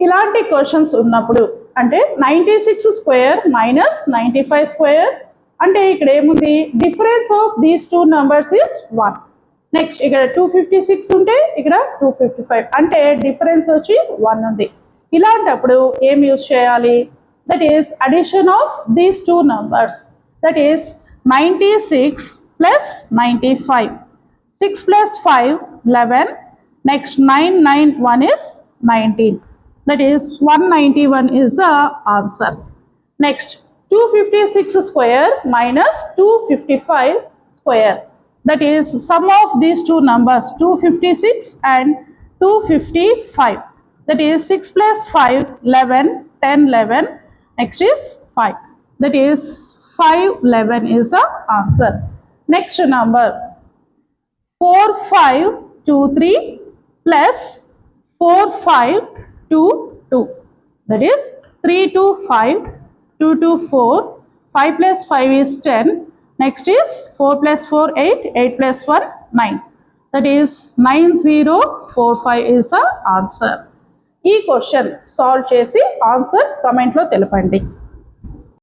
ఇలాంటి క్వశ్చన్స్ ఉన్నప్పుడు అంటే 96 స్క్వేర్ మైనస్ 95 స్క్వేర్ అంటే ఇక్కడ ఏముంది difference of these two numbers is 1. Next ఇక్కడ 256 ఉంటే ఇక్కడ 255 అంటే డిఫరెన్స్ వచ్చి 1 ఉంది. ఇలాంటప్పుడు ఏం యూజ్ చేయాలి? That is addition of these two numbers. That is 96 plus 95. 6 plus 5 11. Next 9 9 1 is 19. That is 191 is the answer. Next 256 square minus 255 square. That is sum of these two numbers 256 and 255. That is 6 plus 5 11 10 11. Next is 5. That is 511 is the answer. Next number 4523 plus 4522. That is 325 224. 5 plus 5 is 10. Next is 4 plus 4 8. 8 plus 1 9. That is 9045 is the answer. ఈ question solve చేసి answer కామెంట్లో తెలపండి.